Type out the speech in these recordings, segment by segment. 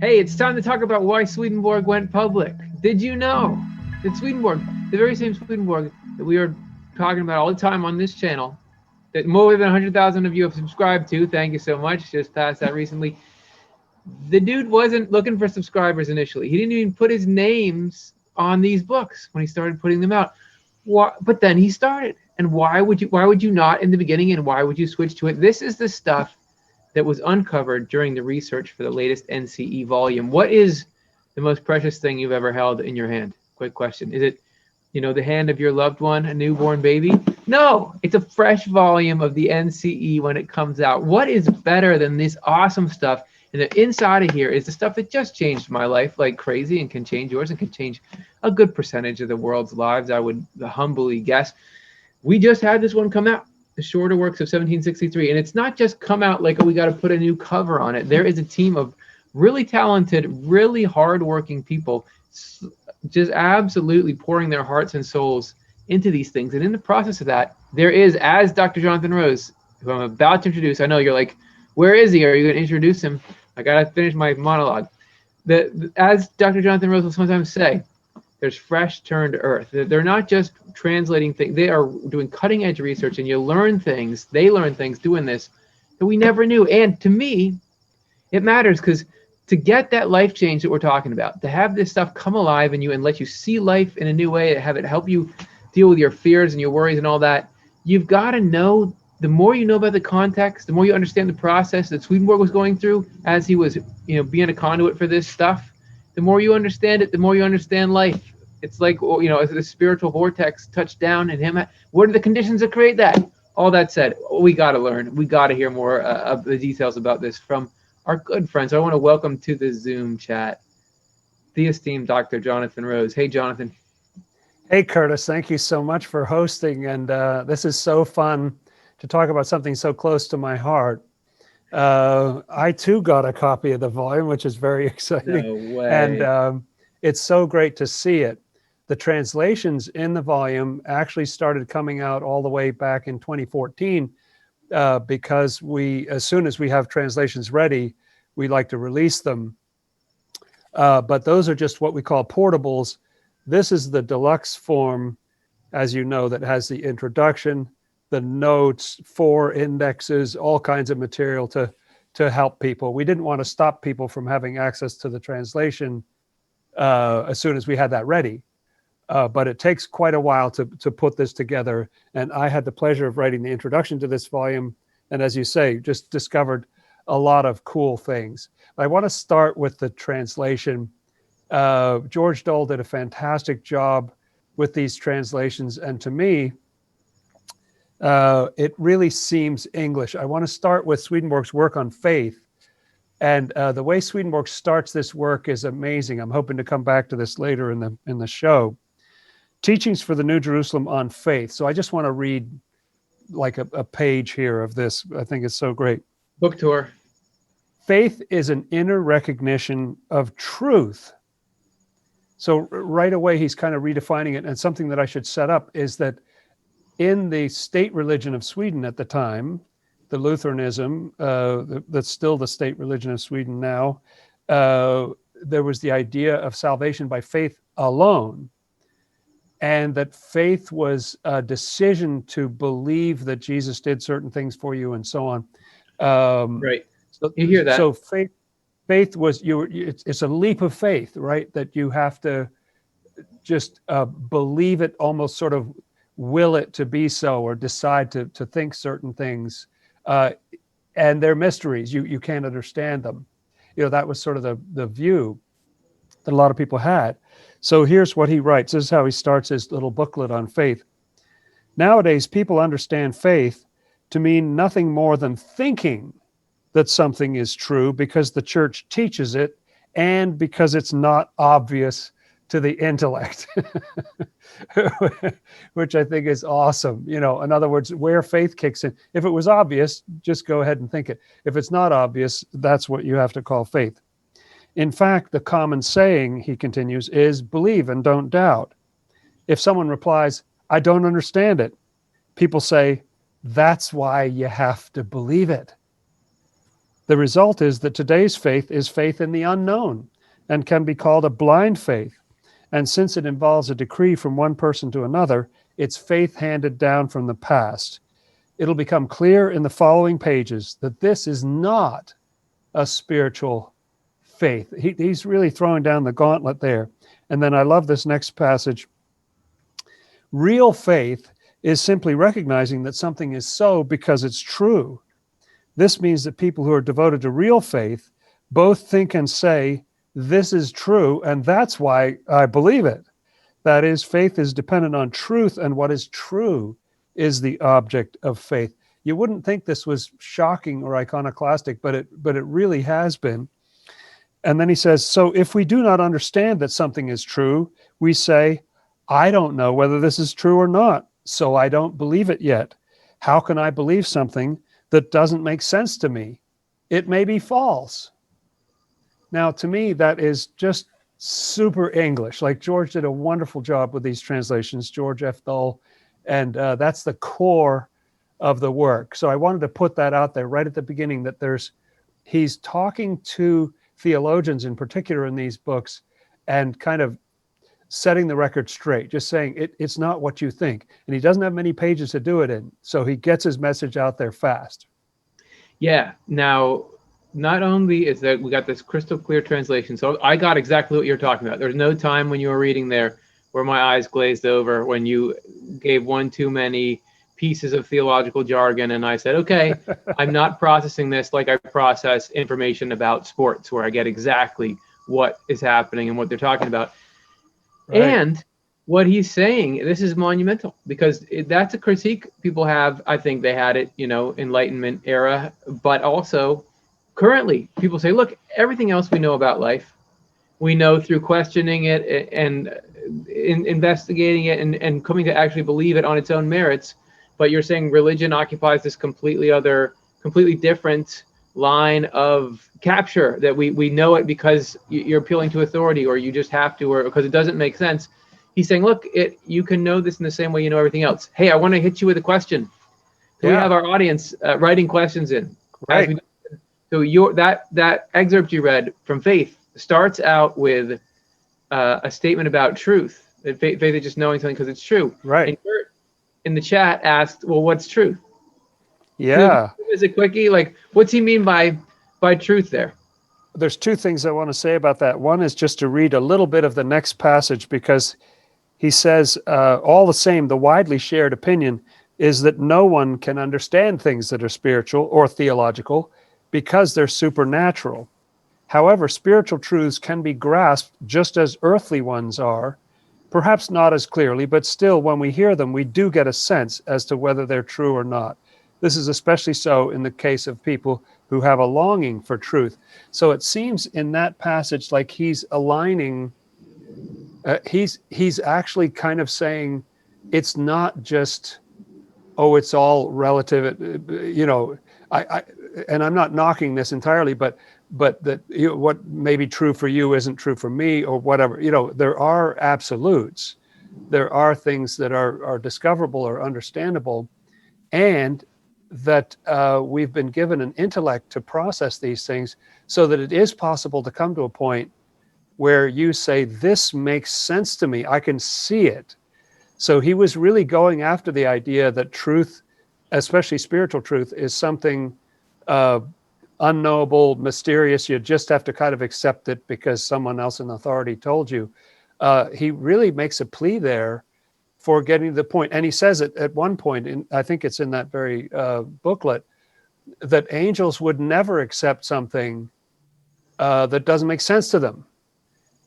Hey, it's time to talk about why Swedenborg went public. Did you know that Swedenborg, the very same Swedenborg that we are talking about all the time on this channel, that more than 100,000 of you have subscribed to, thank you so much, just passed that recently. The dude wasn't looking for subscribers initially. He didn't even put his names on these books when he started putting them out. But then he started. And why would you not in the beginning, and why would you switch to it? This is the stuff that was uncovered during the research for the latest NCE volume. What is the most precious thing you've ever held in your hand? Quick question. Is it, the hand of your loved one, a newborn baby? No, it's a fresh volume of the NCE when it comes out. What is better than this awesome stuff? And the inside of here is the stuff that just changed my life like crazy, and can change yours, and can change a good percentage of the world's lives, I would humbly guess. We just had this one come out, the shorter works of 1763, and it's not just come out like, oh, we got to put a new cover on it. There is a team of really talented, really hardworking people just absolutely pouring their hearts and souls into these things. And in the process of that, there is, as Dr. Jonathan Rose, who I'm about to introduce, I know you're like, where is he? Are you going to introduce him? I got to finish my monologue. As Dr. Jonathan Rose will sometimes say, there's fresh turned earth. They're not just translating things. They are doing cutting edge research, and you learn things. They learn things doing this that we never knew. And to me, it matters, because to get that life change that we're talking about, to have this stuff come alive in you and let you see life in a new way, to have it help you deal with your fears and your worries and all that, you've got to know. The more you know about the context, the more you understand the process that Swedenborg was going through as he was, being a conduit for this stuff. The more you understand it, the more you understand life. It's like, as the spiritual vortex touched down in him. What are the conditions that create that? All that said, we got to learn. We got to hear more of the details about this from our good friends. I want to welcome to the Zoom chat the esteemed Dr. Jonathan Rose. Hey, Jonathan. Hey, Curtis. Thank you so much for hosting. And this is so fun to talk about something so close to my heart. I too got a copy of the volume, which is very exciting. No way. And it's so great to see it. The translations in the volume actually started coming out all the way back in 2014 because as soon as we have translations ready, we like to release them. But those are just what we call portables. This is the deluxe form, as you know, that has the introduction, the notes, 4 indexes, all kinds of material to help people. We didn't want to stop people from having access to the translation as soon as we had that ready. But it takes quite a while to put this together. And I had the pleasure of writing the introduction to this volume. And as you say, just discovered a lot of cool things. I want to start with the translation. George Dole did a fantastic job with these translations. And to me, it really seems English. I want to start with Swedenborg's work on faith. And the way Swedenborg starts this work is amazing. I'm hoping to come back to this later in the show. Teachings for the New Jerusalem on Faith. So I just want to read like a page here of this. I think it's so great. Book tour. Faith is an inner recognition of truth. So right away, he's kind of redefining it. And something that I should set up is that in the state religion of Sweden at the time, the Lutheranism, that's still the state religion of Sweden now, there was the idea of salvation by faith alone. And that faith was a decision to believe that Jesus did certain things for you and so on. Right. So, you hear that. So faith was, it's a leap of faith, right? That you have to just believe it, almost sort of will it to be so, or decide to think certain things. And they're mysteries. You can't understand them. That was sort of the view that a lot of people had. So here's what he writes. This is how he starts his little booklet on faith. Nowadays, people understand faith to mean nothing more than thinking that something is true because the church teaches it and because it's not obvious to the intellect, which I think is awesome. In other words, where faith kicks in. If it was obvious, just go ahead and think it. If it's not obvious, that's what you have to call faith. In fact, the common saying, he continues, is believe and don't doubt. If someone replies, I don't understand it, people say, that's why you have to believe it. The result is that today's faith is faith in the unknown and can be called a blind faith. And since it involves a decree from one person to another, it's faith handed down from the past. It'll become clear in the following pages that this is not a spiritual faith. He's really throwing down the gauntlet there. And then I love this next passage. Real faith is simply recognizing that something is so because it's true. This means that people who are devoted to real faith both think and say, this is true, and that's why I believe it. That is, faith is dependent on truth, and what is true is the object of faith. You wouldn't think this was shocking or iconoclastic, but it really has been. And then he says, so if we do not understand that something is true, we say, I don't know whether this is true or not, so I don't believe it yet. How can I believe something that doesn't make sense to me? It may be false. Now, to me, that is just super English. Like George did a wonderful job with these translations, George F. Thull, and that's the core of the work. So I wanted to put that out there right at the beginning, that he's talking to theologians in particular in these books and kind of setting the record straight, just saying it's not what you think. And he doesn't have many pages to do it in, so he gets his message out there fast. Yeah. Now, not only is that we got this crystal clear translation, so I got exactly what you're talking about. There's no time when you were reading there where my eyes glazed over when you gave one too many pieces of theological jargon, and I said, okay, I'm not processing this like I process information about sports, where I get exactly what is happening and what they're talking about. Right. And what he's saying, this is monumental, because that's a critique people have. I think they had it, Enlightenment era, but also currently people say, look, everything else we know about life, we know through questioning it and investigating it and coming to actually believe it on its own merits. But you're saying religion occupies this completely different line of capture, that we know it because you're appealing to authority, or you just have to, or because it doesn't make sense. He's saying, look, you can know this in the same way you know everything else. Hey, I want to hit you with a question. So we have our audience writing questions in. Right. So that excerpt you read from Faith starts out with a statement about truth. That faith is just knowing something because it's true. Right. And Kurt in the chat asked, well, what's truth? Yeah. Is it quickie? Like, what's he mean by truth there? There's two things I want to say about that. One is just to read a little bit of the next passage, because he says, all the same, the widely shared opinion is that no one can understand things that are spiritual or theological because they're supernatural. However, spiritual truths can be grasped just as earthly ones are, perhaps not as clearly, but still, when we hear them, we do get a sense as to whether they're true or not. This is especially so in the case of people who have a longing for truth. So it seems in that passage like he's aligning, he's actually kind of saying it's not just, oh, it's all relative, and I'm not knocking this entirely, but that what may be true for you isn't true for me, or whatever. There are absolutes. There are things that are discoverable or understandable, and that we've been given an intellect to process these things, so that it is possible to come to a point where you say, this makes sense to me. I can see it. So he was really going after the idea that truth, especially spiritual truth, is something unknowable, mysterious. You just have to kind of accept it because someone else in authority told you. He really makes a plea there for getting to the point. And he says it at one point, I think it's in that very booklet, that angels would never accept something that doesn't make sense to them.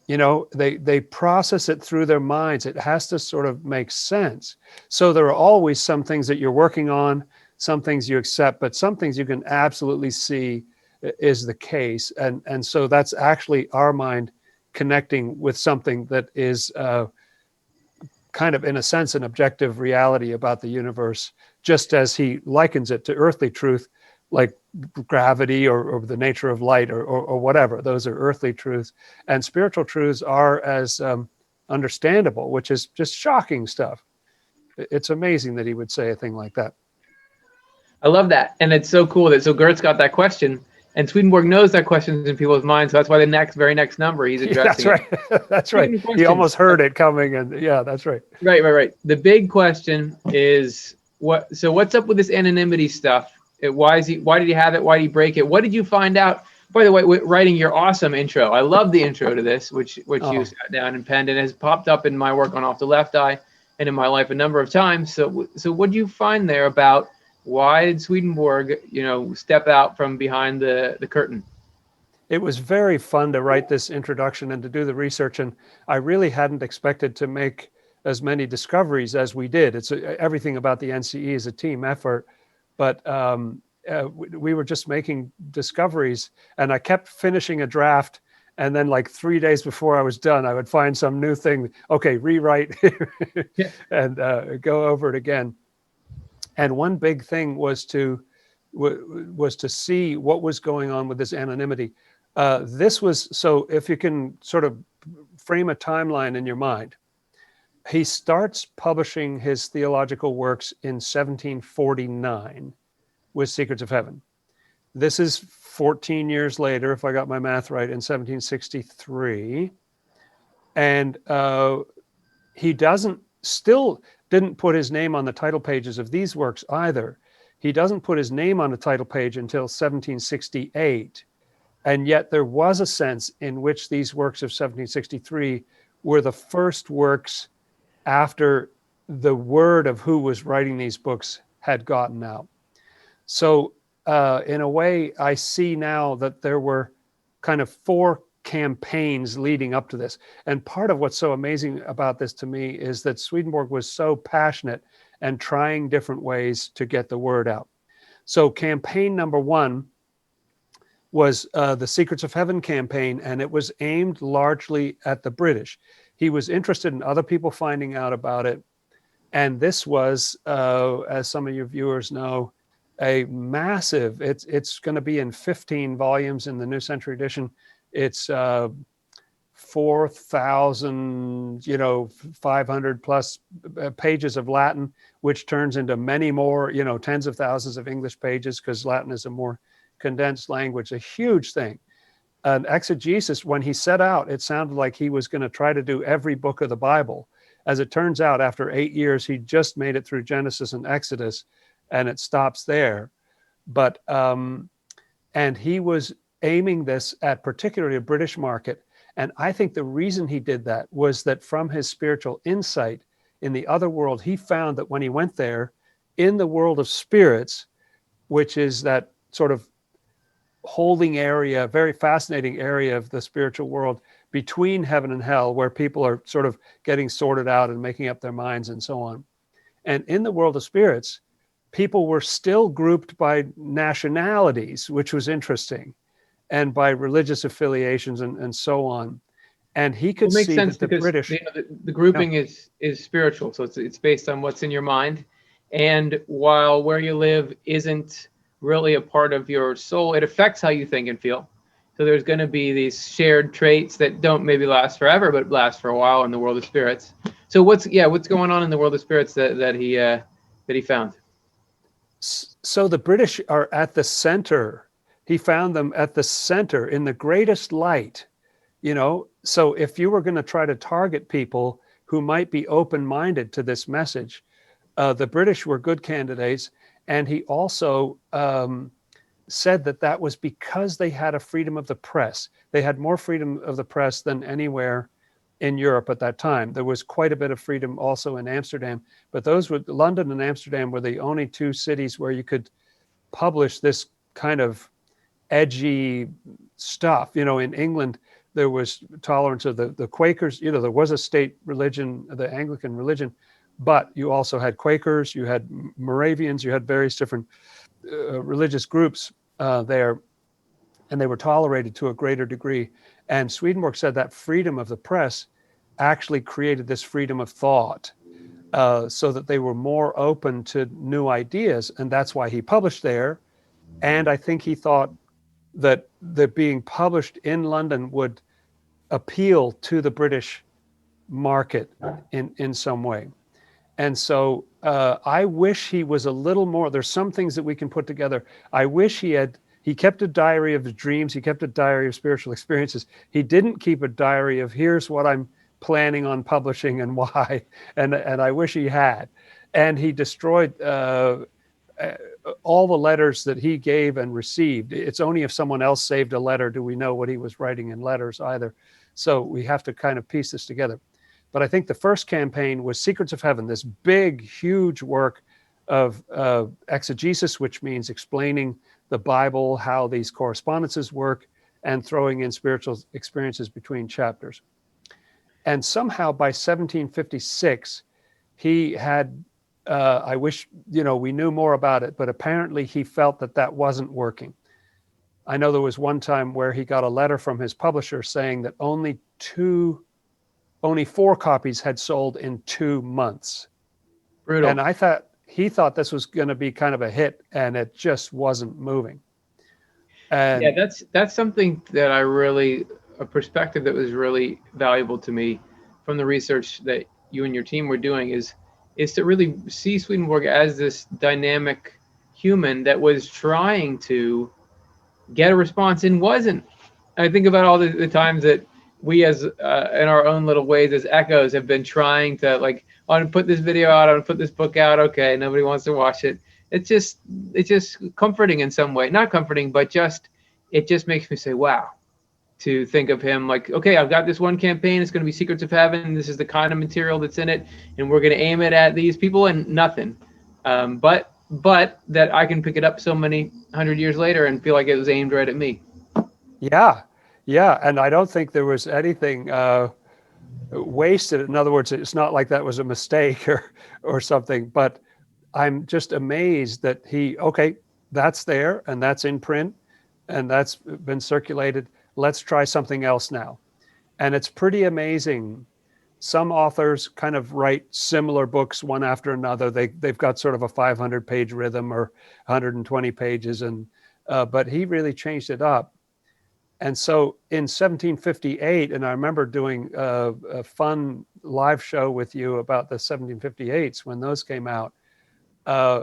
They process it through their minds. It has to sort of make sense. So there are always some things that you're working on, some things you accept, but some things you can absolutely see is the case. And so that's actually our mind connecting with something that is kind of, in a sense, an objective reality about the universe, just as he likens it to earthly truth, like gravity or the nature of light or whatever. Those are earthly truths. And spiritual truths are as understandable, which is just shocking stuff. It's amazing that he would say a thing like that. I love that. And it's so cool that Gert's got that question. And Swedenborg knows that question's in people's minds, so that's why the very next number he's Yeah, that's addressing right. That's right. He almost heard it coming, and yeah, that's right. Right. The big question is what's up with this anonymity stuff? Why did he have it? Why did he break it? What did you find out? By the way, writing your awesome intro. I love the intro to this, which you sat down and penned and has popped up in my work on Off the Left Eye and in my life a number of times. So what did you find there about why did Swedenborg, step out from behind the curtain? It was very fun to write this introduction and to do the research, and I really hadn't expected to make as many discoveries as we did. It's everything about the NCE is a team effort, but we were just making discoveries, and I kept finishing a draft, and then like 3 days before I was done, I would find some new thing. Okay, rewrite and go over it again. And one big thing was to see what was going on with this anonymity. This was, so if you can sort of frame a timeline in your mind, he starts publishing his theological works in 1749 with Secrets of Heaven. This is 14 years later, if I got my math right, in 1763. And he still didn't put his name on the title pages of these works either. He doesn't put his name on the title page until 1768. And yet there was a sense in which these works of 1763 were the first works after the word of who was writing these books had gotten out. So in a way, I see now that there were kind of 4 campaigns leading up to this. And part of what's so amazing about this to me is that Swedenborg was so passionate and trying different ways to get the word out. So campaign number 1 was the Secrets of Heaven campaign, and it was aimed largely at the British. He was interested in other people finding out about it. And this was, as some of your viewers know, a massive, it's going to be in 15 volumes in the New Century Edition. It's 4,000, 500 plus pages of Latin, which turns into many more, tens of thousands of English pages, because Latin is a more condensed language, a huge thing. An exegesis, when he set out, it sounded like he was going to try to do every book of the Bible. As it turns out, after 8 years, he just made it through Genesis and Exodus, and it stops there. But, and he was aiming this at particularly a British market. And I think the reason he did that was that from his spiritual insight in the other world, he found that when he went there, in the world of spirits, which is that sort of holding area, very fascinating area of the spiritual world between heaven and hell, where people are sort of getting sorted out and making up their minds and so on. And in the world of spirits, people were still grouped by nationalities, which was interesting, and by religious affiliations and so on. And he could see that the British, the grouping is spiritual, so it's based on what's in your mind. And while where you live isn't really a part of your soul, it affects how you think and feel. So there's going to be these shared traits that don't maybe last forever, but last for a while in the world of spirits. So what's going on in the world of spirits that he found? So the British are at the center. He found them at the center in the greatest light, So if you were going to try to target people who might be open-minded to this message, the British were good candidates. And he also said that was because they had a freedom of the press. They had more freedom of the press than anywhere in Europe at that time. There was quite a bit of freedom also in Amsterdam, but London and Amsterdam were the only 2 cities where you could publish this kind of edgy stuff. In England, there was tolerance of the Quakers. There was a state religion, the Anglican religion, but you also had Quakers, you had Moravians, you had various different religious groups there, and they were tolerated to a greater degree. And Swedenborg said that freedom of the press actually created this freedom of thought, so that they were more open to new ideas, and that's why he published there. And I think he thought that being published in London would appeal to the British market in some way. And so I wish he was a little more, there's some things that we can put together. I wish he had He kept a diary of his dreams. He kept a diary of spiritual experiences. He didn't keep a diary of here's what I'm planning on publishing and why. And I wish he had. And he destroyed all the letters that he gave and received. It's only if someone else saved a letter do we know what he was writing in letters either. So we have to kind of piece this together. But I think the first campaign was Secrets of Heaven, this big, huge work of exegesis, which means explaining the Bible, how these correspondences work, and throwing in spiritual experiences between chapters. And somehow by 1756, he had, I wish, we knew more about it, but apparently he felt that that wasn't working. I know there was one time where he got a letter from his publisher saying that only 4 copies had sold in 2 months. Brutal. And he thought this was going to be kind of a hit, and it just wasn't moving. And yeah, that's something that a perspective that was really valuable to me from the research that you and your team were doing is to really see Swedenborg as this dynamic human that was trying to get a response and wasn't. I think about all the times that we as in our own little ways as echoes have been trying to like, I want to put this video out, I want to put this book out. Okay, nobody wants to watch it. It's just comforting in some way. Not comforting, but it just makes me say, wow, to think of him like, okay, I've got this one campaign. It's going to be Secrets of Heaven. This is the kind of material that's in it, and we're going to aim it at these people and nothing. But that I can pick it up so many 100 years later and feel like it was aimed right at me. Yeah. And I don't think there was anything wasted. In other words, it's not like that was a mistake or something, but I'm just amazed that that's there and that's in print and that's been circulated. Let's try something else now. And it's pretty amazing. Some authors kind of write similar books one after another. They've got sort of a 500-page rhythm or 120 pages, but he really changed it up. And so in 1758, and I remember doing a fun live show with you about the 1758s when those came out,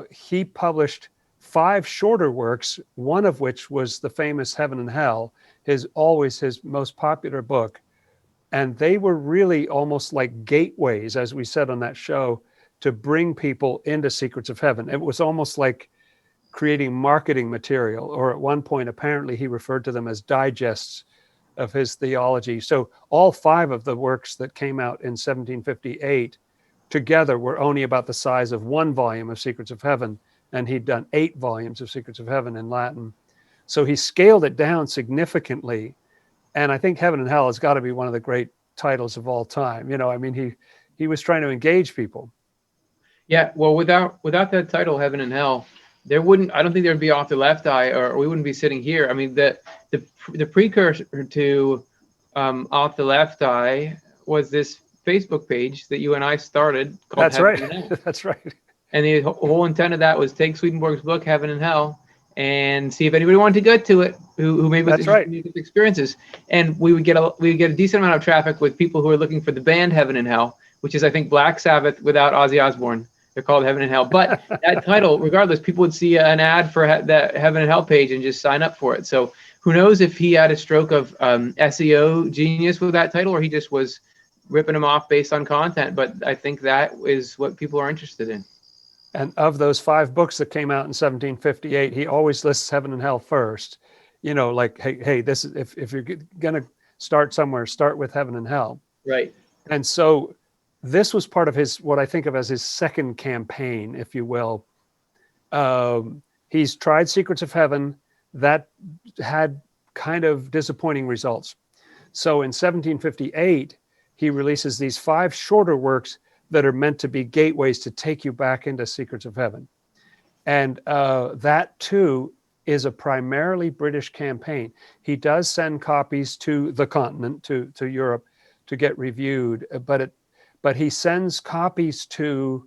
he published 5 shorter works, one of which was the famous Heaven and Hell, his most popular book. And they were really almost like gateways, as we said on that show, to bring people into Secrets of Heaven. It was almost like creating marketing material, or at one point, apparently he referred to them as digests of his theology. So all 5 of the works that came out in 1758 together were only about the size of 1 volume of Secrets of Heaven, and he'd done 8 volumes of Secrets of Heaven in Latin. So he scaled it down significantly. And I think Heaven and Hell has got to be one of the great titles of all time. He was trying to engage people. Yeah, well, without that title, Heaven and Hell, I don't think there'd be Off the Left Eye, or we wouldn't be sitting here. I mean, the precursor to Off the Left Eye was this Facebook page that you and I started called That's Heaven right. and Hell. That's right. And the whole intent of that was take Swedenborg's book, Heaven and Hell, and see if anybody wanted to get to it who maybe was interested in these experiences. And we would get a decent amount of traffic with people who are looking for the band Heaven and Hell, which is, I think, Black Sabbath without Ozzy Osbourne. They're called Heaven and Hell. But that title, regardless, people would see an ad for that Heaven and Hell page and just sign up for it. So who knows if he had a stroke of SEO genius with that title, or he just was ripping them off based on content. But I think that is what people are interested in. And of those 5 books that came out in 1758, he always lists Heaven and Hell first. Like, hey, this is if you're going to start somewhere, start with Heaven and Hell. Right. And so this was part of what I think of as his second campaign, if you will. He's tried Secrets of Heaven. That had kind of disappointing results. So in 1758, he releases these 5 shorter works that are meant to be gateways to take you back into Secrets of Heaven. And that too is a primarily British campaign. He does send copies to the continent, to Europe, to get reviewed, but he sends copies to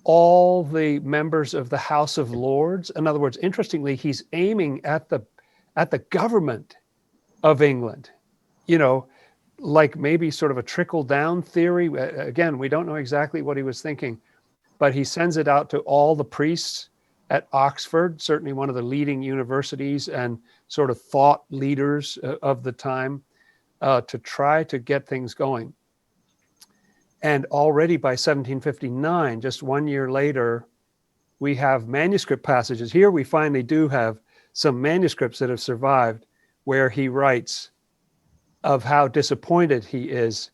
all the members of the House of Lords. In other words, interestingly, he's aiming at the government of England, like maybe sort of a trickle down theory. Again, we don't know exactly what he was thinking, but he sends it out to all the priests at Oxford, certainly one of the leading universities and sort of thought leaders of the time, to try to get things going. And already by 1759, just 1 year later, we have manuscript passages. Here we finally do have some manuscripts that have survived where he writes of how disappointed he is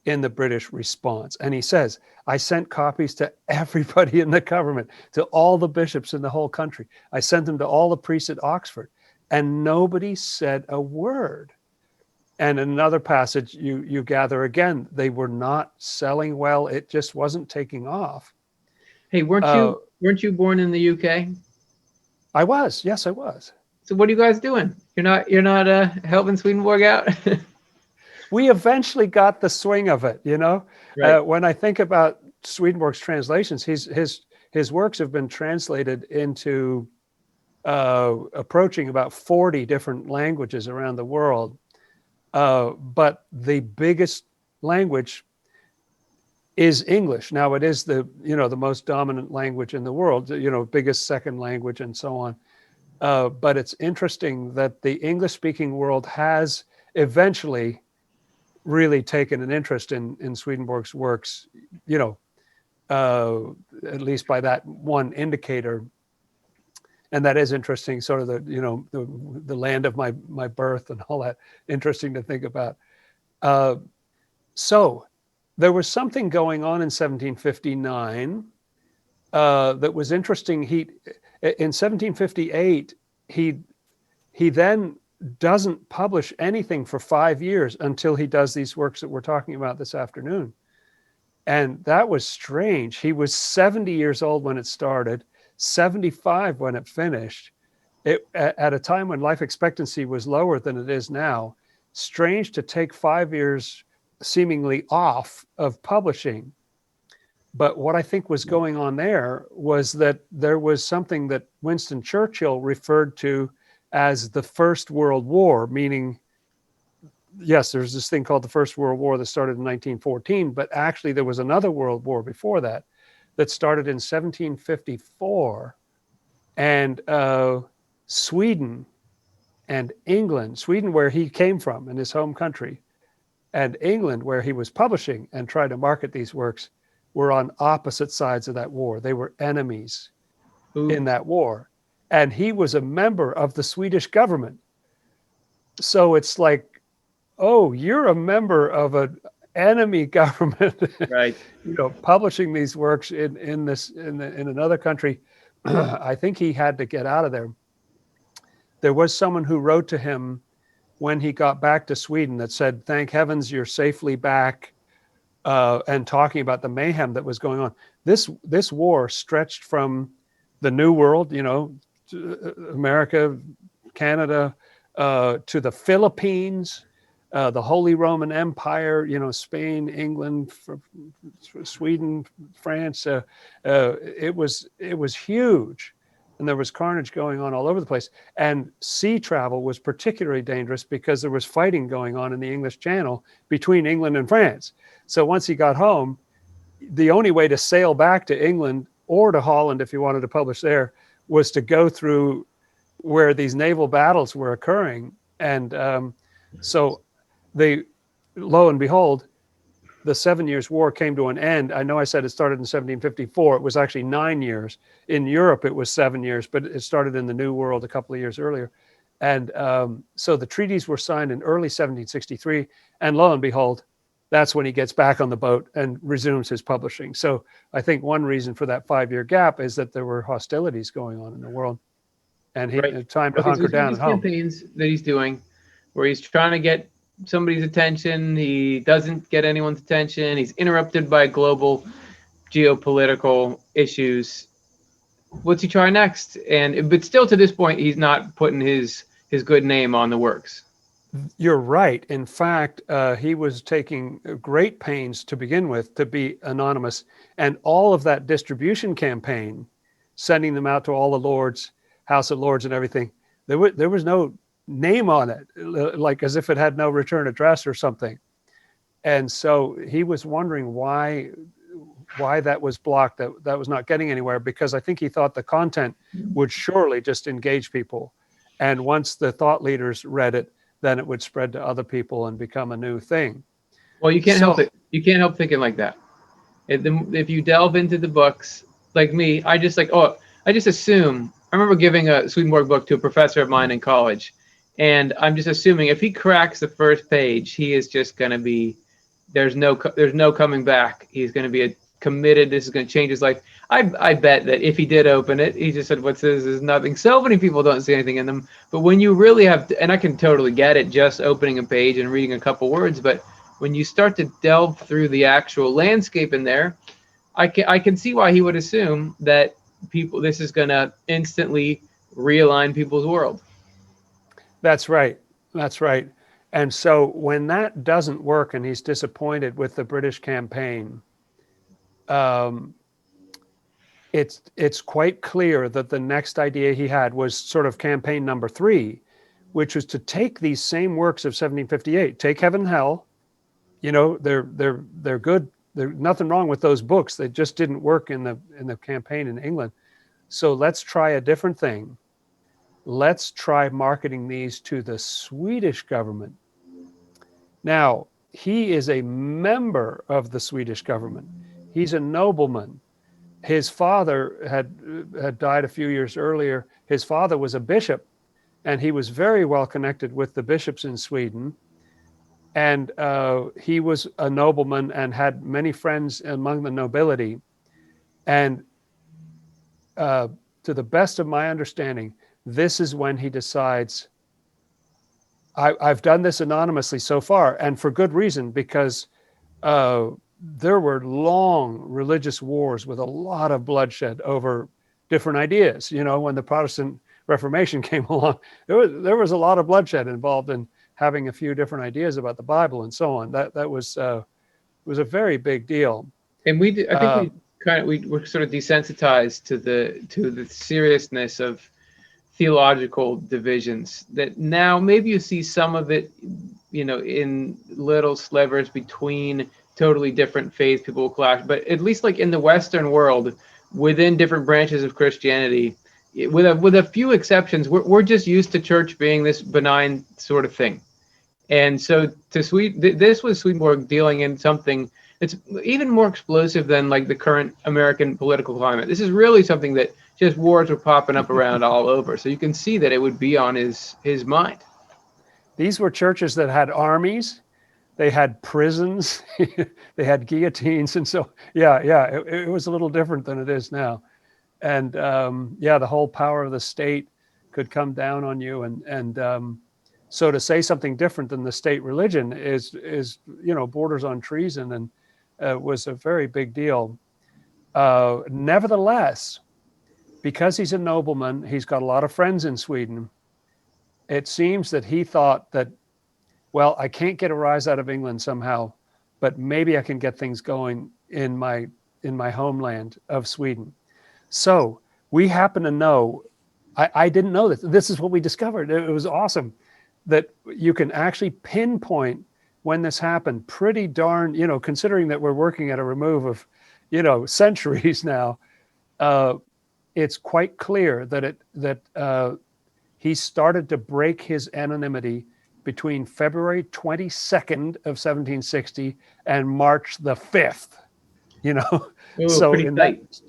in the British response. And he says, I sent copies to everybody in the government, to all the bishops in the whole country. I sent them to all the priests at Oxford, and nobody said a word. And in another passage, you gather again, they were not selling well. It just wasn't taking off. Hey, weren't you born in the UK? I was. Yes, I was. So what are you guys doing? You're not helping Swedenborg out? We eventually got the swing of it, you know. Right. When I think about Swedenborg's translations, his works have been translated into approaching about 40 different languages around the world. But the biggest language is English. Now it is the most dominant language in the world, biggest second language and so on. But it's interesting that the English-speaking world has eventually really taken an interest in Swedenborg's works, at least by that one indicator. And that is interesting, sort of the land of my birth and all that, interesting to think about. So there was something going on in 1759 that was interesting. In 1758, he then doesn't publish anything for 5 years until he does these works that we're talking about this afternoon. And that was strange. He was 70 years old when it started, 75 when it finished, at a time when life expectancy was lower than it is now. Strange to take 5 years seemingly off of publishing. But what I think was going on there was that there was something that Winston Churchill referred to as the First World War, meaning, yes, there's this thing called the First World War that started in 1914, but actually there was another World War before that started in 1754. And Sweden and England, Sweden where he came from in his home country, and England where he was publishing and trying to market these works, were on opposite sides of that war. They were enemies in that war. And he was a member of the Swedish government. So it's like, oh, you're a member of an enemy government, right? Publishing these works in another country. I think he had to get out of there. There was someone who wrote to him when he got back to Sweden that said, thank heavens you're safely back, and talking about the mayhem that was going on. This war stretched from the New World, America, Canada, to the Philippines, the Holy Roman Empire, Spain, England, Sweden, France. It was huge. And there was carnage going on all over the place. And sea travel was particularly dangerous because there was fighting going on in the English Channel between England and France. So once he got home, the only way to sail back to England or to Holland, if you wanted to publish there, was to go through where these naval battles were occurring. And so lo and behold, the 7 Years' War came to an end. I know I said it started in 1754. It was actually 9 years. In Europe, it was 7 years, but it started in the New World a couple of years earlier. And so the treaties were signed in early 1763. And lo and behold, that's when he gets back on the boat and resumes his publishing. So I think one reason for that 5-year gap is that there were hostilities going on in the world. And he had time to hunker down at home. Campaigns that he's doing where he's trying to get somebody's attention. He doesn't get anyone's attention. He's interrupted by global geopolitical issues. What's he try next? But still to this point, he's not putting his good name on the works. You're right. In fact, he was taking great pains to begin with to be anonymous, and all of that distribution campaign, sending them out to all the lords, House of Lords and everything, there was no name on it, like as if it had no return address or something. And so he was wondering why why that was blocked, that was not getting anywhere, because I think he thought the content would surely just engage people. And once the thought leaders read it, then it would spread to other people and become a new thing. Well, you can't So, help it. You can't help thinking like that. If you delve into the books, like me, I just assume. I remember giving a Swedenborg book to a professor of mine in college, and I'm just assuming if he cracks the first page, he is just going to be, there's no coming back. He's going to be committed. This is going to change his life. I bet that if he did open it, he just said, "What's this? Is nothing." So many people don't see anything in them. But when you really have, and I can totally get it, just opening a page and reading a couple words, but when you start to delve through the actual landscape in there, I can see why he would assume that this is going to instantly realign people's world. that's right. That's right. And so when that doesn't work and he's disappointed with the British campaign, it's quite clear that the next idea he had was sort of campaign number 3, which was to take these same works of 1758, take Heaven and Hell. They're good. There's nothing wrong with those books. They just didn't work in the campaign in England. So let's try a different thing. Let's try marketing these to the Swedish government. Now, he is a member of the Swedish government. He's a nobleman. His father had died a few years earlier. His father was a bishop, and he was very well connected with the bishops in Sweden. And he was a nobleman and had many friends among the nobility. And to the best of my understanding, this is when he decides, I've done this anonymously so far, and for good reason, because there were long religious wars with a lot of bloodshed over different ideas. When the Protestant Reformation came along, there was a lot of bloodshed involved in having a few different ideas about the Bible and so on. That was a very big deal. And I think we were sort of desensitized to the seriousness of theological divisions, that now maybe you see some of it, in little slivers between totally different faiths, people will clash. But at least like in the Western world, within different branches of Christianity, with a few exceptions, we're just used to church being this benign sort of thing. And so this was Swedenborg dealing in something that's even more explosive than like the current American political climate. This is really something that just wars were popping up around all over. So you can see that it would be on his mind. These were churches that had armies, they had prisons, they had guillotines. And so, it was a little different than it is now. And the whole power of the state could come down on you. And so to say something different than the state religion is borders on treason, and was a very big deal. Nevertheless, because he's a nobleman, he's got a lot of friends in Sweden. It seems that he thought that, well, I can't get a rise out of England somehow, but maybe I can get things going in my homeland of Sweden. So we happen to know, I didn't know this. This is what we discovered. It was awesome that you can actually pinpoint when this happened. Pretty darn, considering that we're working at a remove of, centuries now, it's quite clear that he started to break his anonymity between February 22nd of 1760 and March the 5th. Ooh, So pretty tight.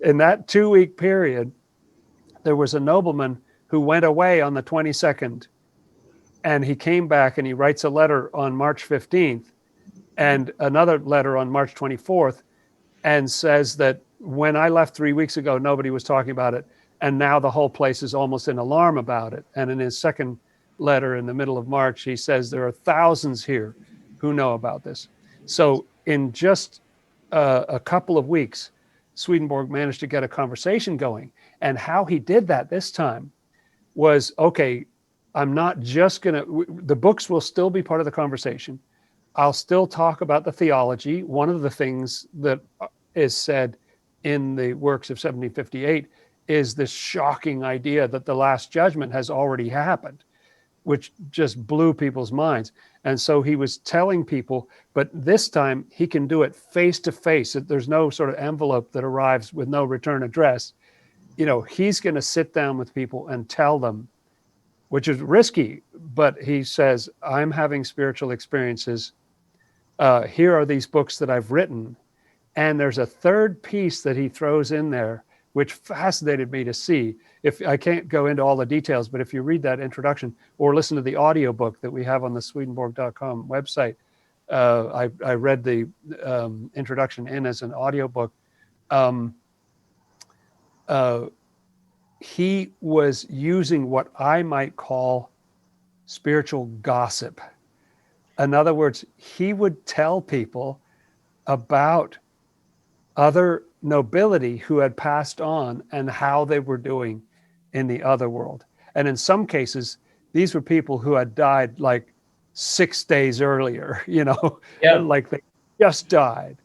in that 2-week period, there was a nobleman who went away on the 22nd, and he came back and he writes a letter on March 15th and another letter on March 24th, and says that when I left 3 weeks ago, nobody was talking about it. And now the whole place is almost in alarm about it. And in his second letter in the middle of March, he says there are thousands here who know about this. So in just a couple of weeks, Swedenborg managed to get a conversation going. And how he did that this time was, okay, I'm not just the books will still be part of the conversation. I'll still talk about the theology. One of the things that is said in the works of 1758 is this shocking idea that the Last Judgment has already happened. which just blew people's minds. And so he was telling people, but this time he can do it face to face. There's no sort of envelope that arrives with no return address. He's going to sit down with people and tell them, which is risky, but he says, I'm having spiritual experiences. Here are these books that I've written. And there's a third piece that he throws in there, which fascinated me to see. If I can't go into all the details, but if you read that introduction or listen to the audiobook that we have on the Swedenborg.com website, I read the introduction in as an audiobook. He was using what I might call spiritual gossip. In other words, he would tell people about other nobility who had passed on and how they were doing in the other world. And in some cases, these were people who had died like 6 days earlier, like they just died.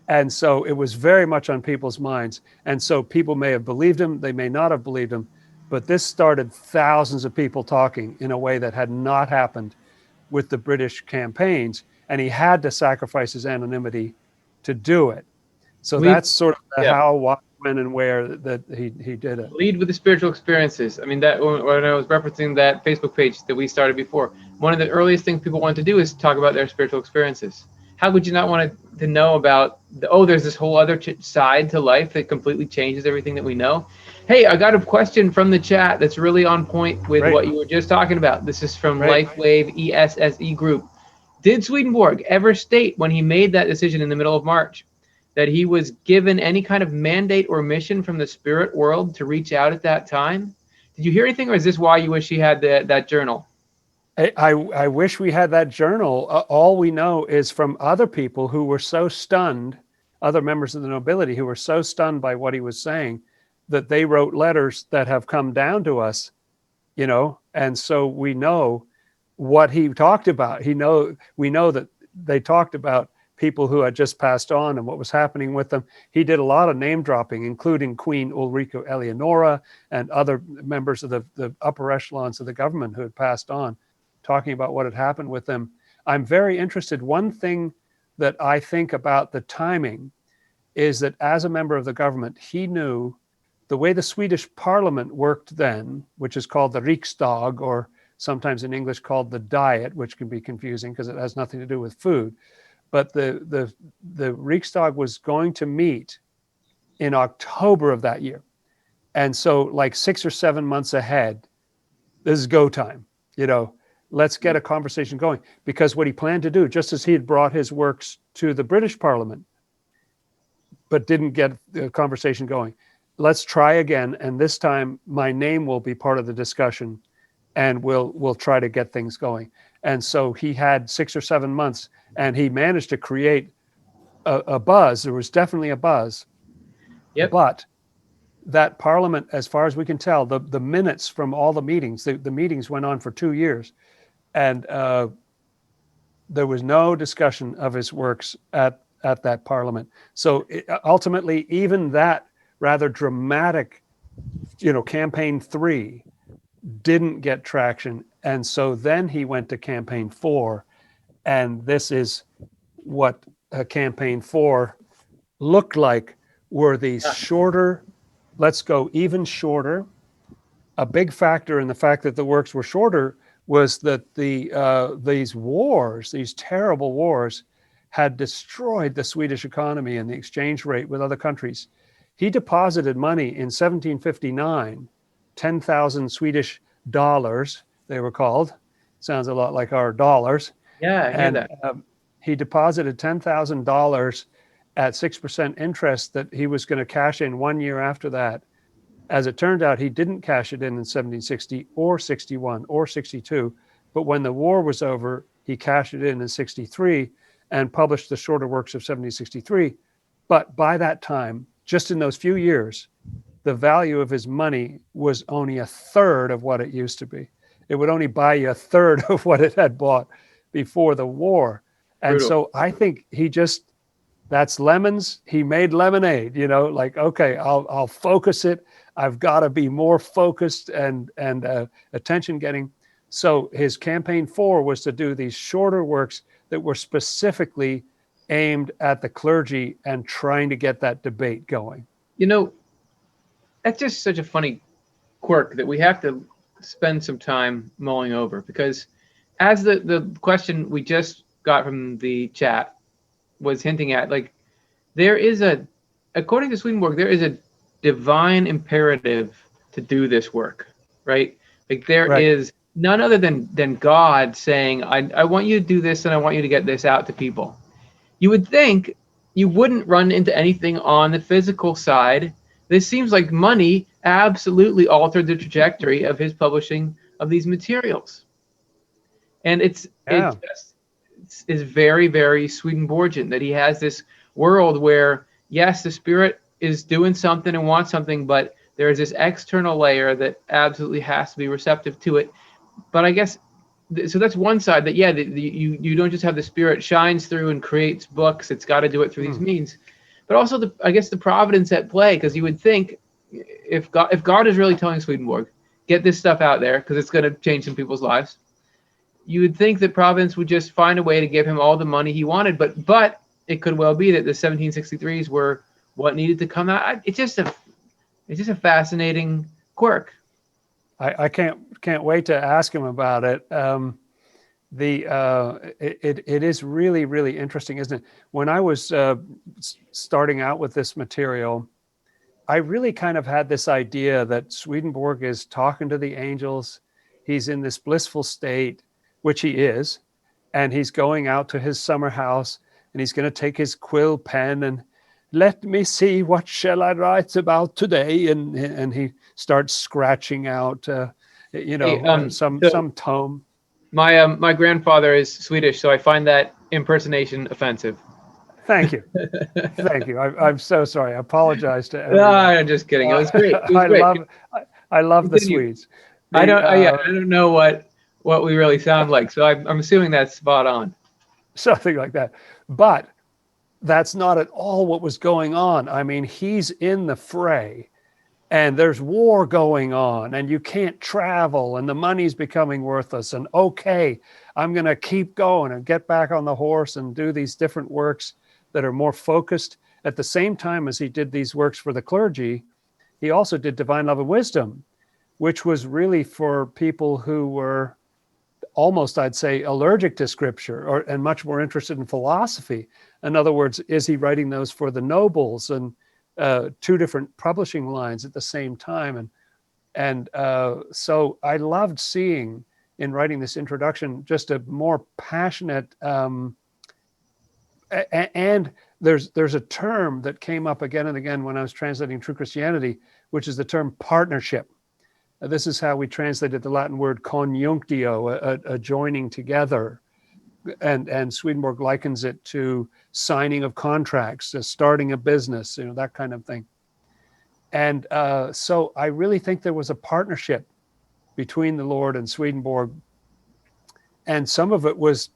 And so it was very much on people's minds. And so people may have believed him, they may not have believed him, but this started thousands of people talking in a way that had not happened with the British campaigns. And he had to sacrifice his anonymity to do it. So that's sort of the how, why, when, and where that he did it. Lead with the spiritual experiences. I mean, that when I was referencing that Facebook page that we started before, one of the earliest things people want to do is talk about their spiritual experiences. How would you not want to know about there's this whole other side to life that completely changes everything that we know? Hey, I got a question from the chat that's really on point with what you were just talking about. This is from LifeWave ESSE Group. Did Swedenborg ever state when he made that decision in the middle of March that he was given any kind of mandate or mission from the spirit world to reach out at that time? Did you hear anything, or is this why you wish he had that journal? I wish we had that journal. All we know is from other people who were so stunned, other members of the nobility who were so stunned by what he was saying, that they wrote letters that have come down to us, and so we know what he talked about. We know that they talked about people who had just passed on and what was happening with them. He did a lot of name dropping, including Queen Ulrica Eleonora and other members of the upper echelons of the government who had passed on, talking about what had happened with them. I'm very interested. One thing that I think about the timing is that as a member of the government, he knew the way the Swedish parliament worked then, which is called the Riksdag, or sometimes in English called the Diet, which can be confusing because it has nothing to do with food. But the Riksdag was going to meet in October of that year. And so like 6 or 7 months ahead, this is go time, let's get a conversation going. Because what he planned to do, just as he had brought his works to the British Parliament, but didn't get the conversation going, let's try again. And this time my name will be part of the discussion and we'll try to get things going. And so he had 6 or 7 months and he managed to create a buzz. There was definitely a buzz. Yep. But that parliament, as far as we can tell, the minutes from all the meetings, the meetings went on for 2 years. And there was no discussion of his works at that parliament. So ultimately, even that rather dramatic, campaign 3 didn't get traction. And so then he went to campaign 4. And this is what campaign 4 looked like, were these shorter, let's go even shorter. A big factor in the fact that the works were shorter was that these wars, these terrible wars, had destroyed the Swedish economy and the exchange rate with other countries. He deposited money in 1759, 10,000 Swedish dollars, they were called. Sounds a lot like our dollars. Yeah, I hear that. He deposited $10,000 at 6% interest that he was going to cash in 1 year after that. As it turned out, he didn't cash it in 1760 or 61 or 62. But when the war was over, he cashed it in 63 and published the shorter works of 1763. But by that time, just in those few years, the value of his money was only a third of what it used to be. It would only buy you a third of what it had bought before the war. And Brutal. so I think that's lemons. He made lemonade, like, okay, I'll focus it. I've got to be more focused and attention getting. So his campaign 4 was to do these shorter works that were specifically aimed at the clergy and trying to get that debate going. You know, that's just such a funny quirk that we have to spend some time mulling over, because as the question we just got from the chat was hinting at, like, there is according to Swedenborg, there is a divine imperative to do this work, right? Like, there Right. is none other than God saying, I want you to do this, and I want you to get this out to people. You would think you wouldn't run into anything on the physical side. This seems like money absolutely altered the trajectory of his publishing of these materials. And it just is very, very Swedenborgian that he has this world where, yes, the spirit is doing something and wants something, but there is this external layer that absolutely has to be receptive to it. But I guess, so that's one side, that, yeah, you don't just have the spirit shines through and creates books. It's got to do it through these means. But also, I guess, the providence at play, because you would think if God is really telling Swedenborg, get this stuff out there because it's going to change some people's lives, you would think that Providence would just find a way to give him all the money he wanted. But it could well be that the 1763s were what needed to come out. It's just a fascinating quirk. I can't wait to ask him about it. It is really, really interesting, isn't it? When I was starting out with this material, I really kind of had this idea that Swedenborg is talking to the angels. He's in this blissful state, which he is, and he's going out to his summer house, and he's going to take his quill pen and let me see, what shall I write about today? And he starts scratching out, some tome. My grandfather is Swedish, so I find that impersonation offensive. Thank you. Thank you. I'm so sorry. I apologize to everyone. No, I'm just kidding. It was great. It was great. I love the Swedes. I don't know what we really sound like, so I'm assuming that's spot on. Something like that. But that's not at all what was going on. I mean, he's in the fray, and there's war going on, and you can't travel, and the money's becoming worthless, and okay, I'm going to keep going and get back on the horse and do these different works that are more focused. At the same time as he did these works for the clergy, he also did Divine Love and Wisdom, which was really for people who were almost, I'd say, allergic to scripture and much more interested in philosophy. In other words, is he writing those for the nobles, and two different publishing lines at the same time? And so I loved seeing in writing this introduction just a more passionate, and there's a term that came up again and again when I was translating True Christianity, which is the term partnership. This is how we translated the Latin word conjunctio, a joining together. And Swedenborg likens it to signing of contracts, starting a business, that kind of thing. And so I really think there was a partnership between the Lord and Swedenborg. And some of it was,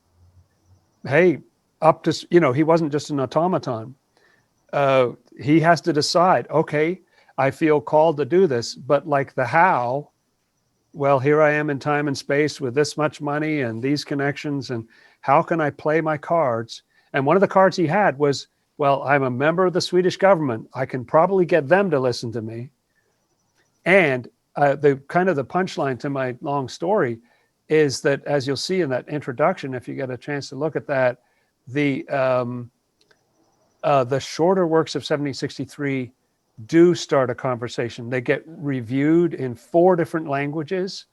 hey, up to, he wasn't just an automaton. He has to decide, okay, I feel called to do this, but like the how, well, here I am in time and space with this much money and these connections, and how can I play my cards? And one of the cards he had was, well, I'm a member of the Swedish government. I can probably get them to listen to me. And the punchline to my long story is that, as you'll see in that introduction, if you get a chance to look at that, the shorter works of 1763 do start a conversation. They get reviewed in 4 different languages.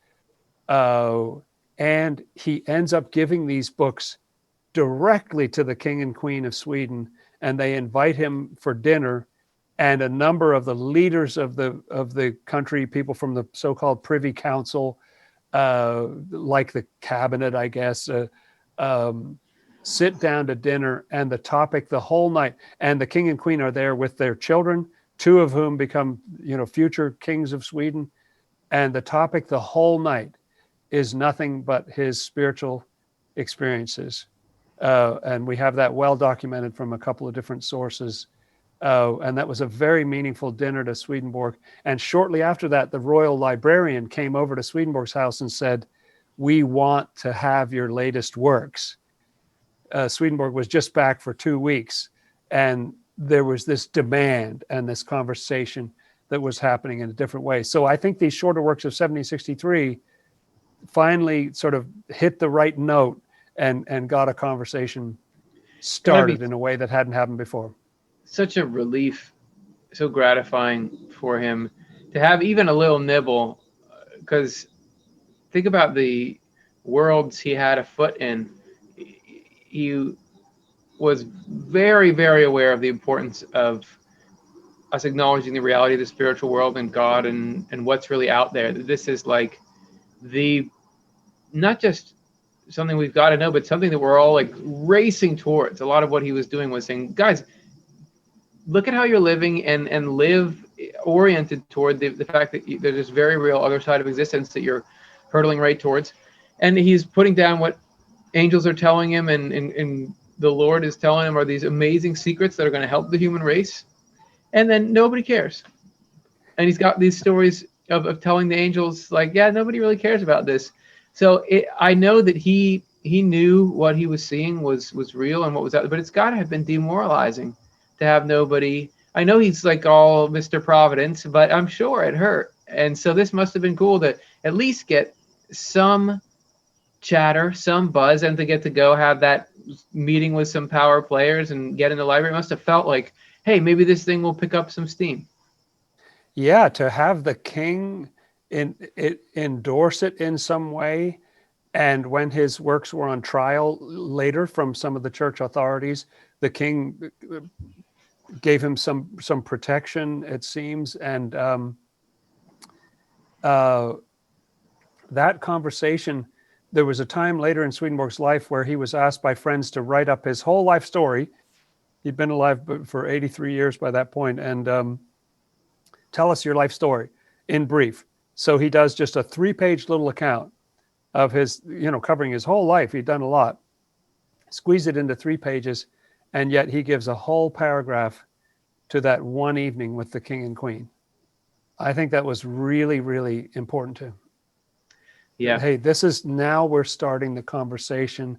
And he ends up giving these books directly to the King and Queen of Sweden, and they invite him for dinner. And a number of the leaders of the country, people from the so-called Privy Council, like the cabinet, I guess, sit down to dinner, and the topic the whole night, and the King and Queen are there with their children, 2 of whom become, future kings of Sweden. And the topic the whole night is nothing but his spiritual experiences. And we have that well documented from a couple of different sources. And that was a very meaningful dinner to Swedenborg. And shortly after that, the royal librarian came over to Swedenborg's house and said, we want to have your latest works. Swedenborg was just back for 2 weeks, and there was this demand and this conversation that was happening in a different way. So I think these shorter works of 1763 finally sort of hit the right note and got a conversation It might be started in a way that hadn't happened before. such a relief, so gratifying for him to have even a little nibble, because think about the worlds he had a foot in. He was very, very aware of the importance of us acknowledging the reality of the spiritual world and God and what's really out there. This is like the, not just something we've got to know, but something that we're all like racing towards. A lot of what he was doing was saying, guys, look at how you're living and live oriented toward the fact that there's this very real other side of existence that you're hurtling right towards. And he's putting down what angels are telling him and the Lord is telling him are these amazing secrets that are going to help the human race. And then nobody cares. And he's got these stories of telling the angels, like, yeah, nobody really cares about this. So I know that he knew what he was seeing was real and what was out there, but it's got to have been demoralizing to have nobody. I know he's like all Mr. Providence, but I'm sure it hurt. And so this must have been cool to at least get some chatter, some buzz, and to get to go have that meeting with some power players and get in the library. It must have felt like, hey, maybe this thing will pick up some steam. Yeah, to have the king endorse it in some way. And when his works were on trial later from some of the church authorities, the king gave him some protection, it seems. And that conversation, there was a time later in Swedenborg's life where he was asked by friends to write up his whole life story. He'd been alive for 83 years by that point, and tell us your life story in brief. So he does just a 3-page little account of his, covering his whole life. He'd done a lot. Squeeze it into 3 pages, and yet he gives a whole paragraph to that one evening with the king and queen. I think that was really, really important to him. Yeah. Hey, this is, now we're starting the conversation.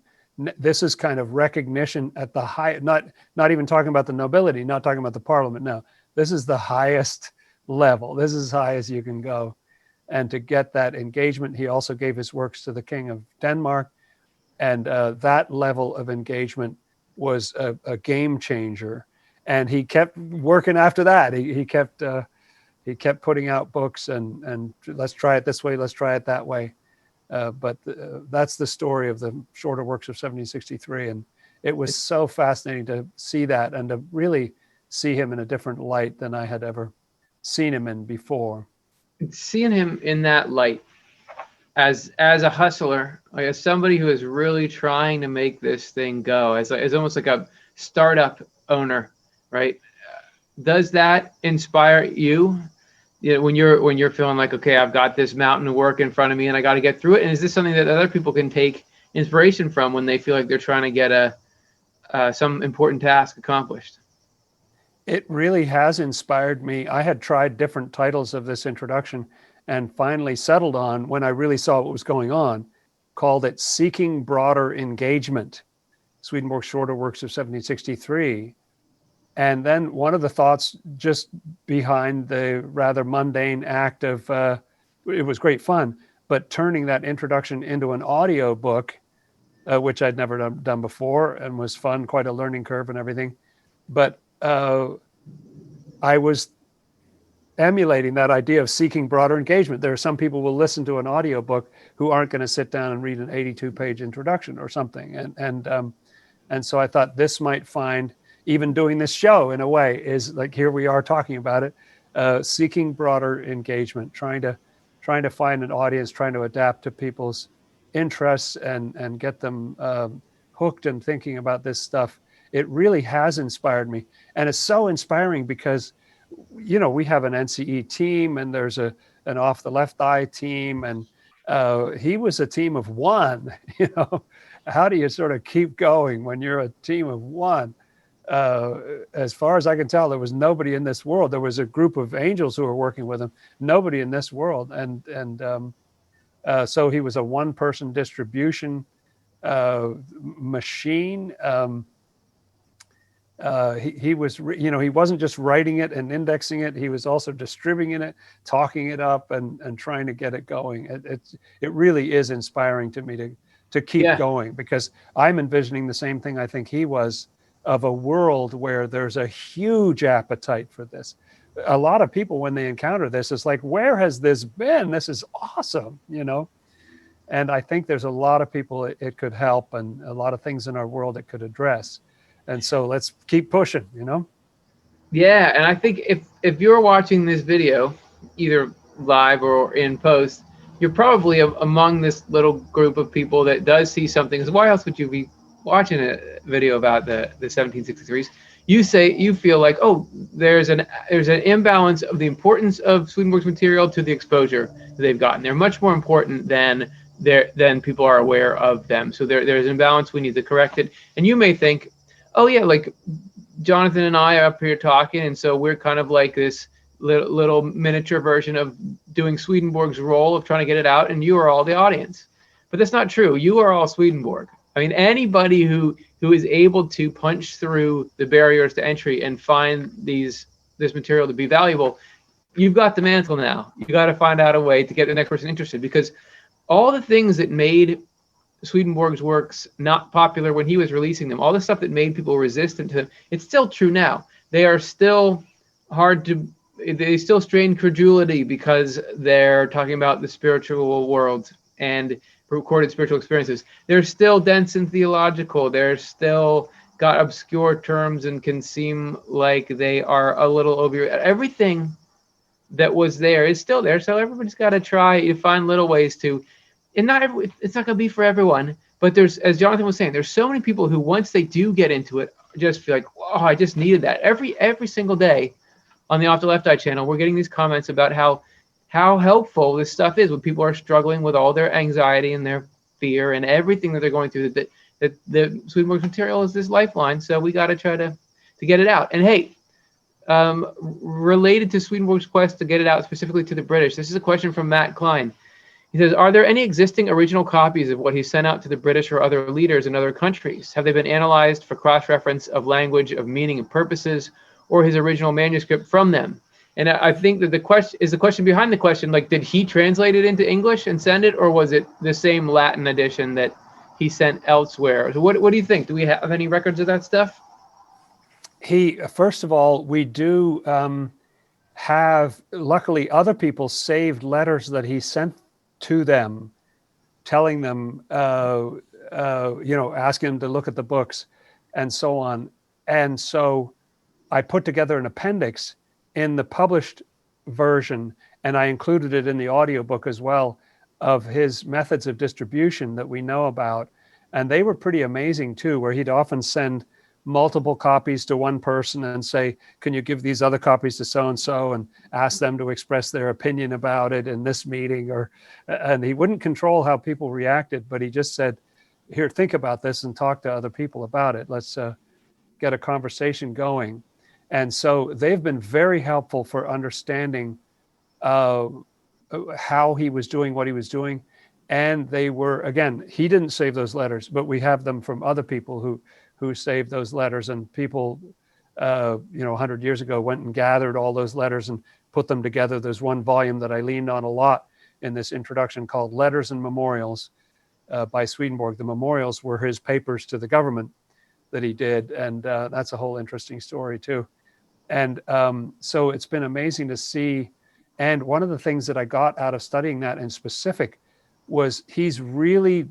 This is kind of recognition at the high, not even talking about the nobility, not talking about the parliament. No, this is the highest level. This is as high as you can go. And to get that engagement, he also gave his works to the King of Denmark. And that level of engagement was a game changer. And he kept working after that. He kept putting out books and let's try it this way, let's try it that way. But that's the story of the shorter works of 1763. And it was so fascinating to see that and to really see him in a different light than I had ever seen him in before. Seeing him in that light as a hustler, like as somebody who is really trying to make this thing go, as almost like a startup owner, right? Does that inspire you? When you're feeling like, okay, I've got this mountain of work in front of me and I got to get through it. And is this something that other people can take inspiration from when they feel like they're trying to get some important task accomplished? It really has inspired me. I had tried different titles of this introduction and finally settled on, when I really saw what was going on, called it Seeking Broader Engagement, Swedenborg's Shorter Works of 1763. And then one of the thoughts just behind the rather mundane act of, it was great fun, but turning that introduction into an audio book, which I'd never done before and was fun, quite a learning curve and everything. But I was emulating that idea of seeking broader engagement. There are some people who will listen to an audiobook who aren't going to sit down and read an 82-page introduction or something. And so I thought this might find, even doing this show in a way, is like, here we are talking about it, seeking broader engagement, trying to find an audience, trying to adapt to people's interests and get them hooked and thinking about this stuff. It really has inspired me. And it's so inspiring because, we have an NCE team and there's an offTheLeftEye team, and he was a team of one. How do you sort of keep going when you're a team of one? As far as I can tell, there was nobody in this world. There was a group of angels who were working with him, nobody in this world. And So he was a one-person distribution machine. He was, he wasn't just writing it and indexing it. He was also distributing it, talking it up, and trying to get it going. It really is inspiring to me to keep Yeah. going, because I'm envisioning the same thing I think he was, of a world where there's a huge appetite for this. A lot of people, when they encounter this, it's like, where has this been? This is awesome, And I think there's a lot of people it could help, and a lot of things in our world it could address. And so let's keep pushing, Yeah, and I think if you're watching this video, either live or in post, you're probably among this little group of people that does see something. Because why else would you be watching a video about the 1763s? You feel like, oh, there's an imbalance of the importance of Swedenborg's material to the exposure that they've gotten. They're much more important than people are aware of them. So there's an imbalance. We need to correct it. And you may think, oh yeah, like Jonathan and I are up here talking, and so we're kind of like this little miniature version of doing Swedenborg's role of trying to get it out, and you are all the audience. But that's not true. You are all Swedenborg. I mean, anybody who is able to punch through the barriers to entry and find this material to be valuable, you've got the mantle now. You got to find out a way to get the next person interested, because all the things that made Swedenborg's works not popular when he was releasing them, all the stuff that made people resistant to them, it's still true now. They are still they still strain credulity because they're talking about the spiritual world and recorded spiritual experiences. They're still dense and theological. They're still got obscure terms and can seem like they are a little over. Everything that was there is still there. So everybody's got to try to find little ways to, and it's not going to be for everyone, but there's, as Jonathan was saying, there's so many people who, once they do get into it, just feel like, oh, I just needed that. Every single day on the Off the Left Eye channel, we're getting these comments about how helpful this stuff is when people are struggling with all their anxiety and their fear and everything that they're going through, that the Swedenborg's material is this lifeline. So we got to try to get it out. And hey, related to Swedenborg's quest to get it out specifically to the British, this is a question from Matt Klein. He says, are there any existing original copies of what he sent out to the British or other leaders in other countries? Have they been analyzed for cross-reference of language, of meaning and purposes, or his original manuscript from them? And I think that the question behind the question, like, did he translate it into English and send it, or was it the same Latin edition that he sent elsewhere? So what do you think? Do we have any records of that stuff? First of all, we do have, luckily, other people saved letters that he sent to them, telling them, asking them to look at the books and so on. And so I put together an appendix in the published version, and I included it in the audiobook as well, of his methods of distribution that we know about. And they were pretty amazing too, where he'd often send multiple copies to one person and say, can you give these other copies to so-and-so, and ask them to express their opinion about it in this meeting, and he wouldn't control how people reacted, but he just said, here, think about this and talk to other people about it. Let's get a conversation going. And so they've been very helpful for understanding how he was doing what he was doing. And they were, again, he didn't save those letters, but we have them from other people who saved those letters, and people, 100 years ago went and gathered all those letters and put them together. There's one volume that I leaned on a lot in this introduction called Letters and Memorials by Swedenborg. The memorials were his papers to the government that he did, and that's a whole interesting story too. And so it's been amazing to see. And one of the things that I got out of studying that in specific was he really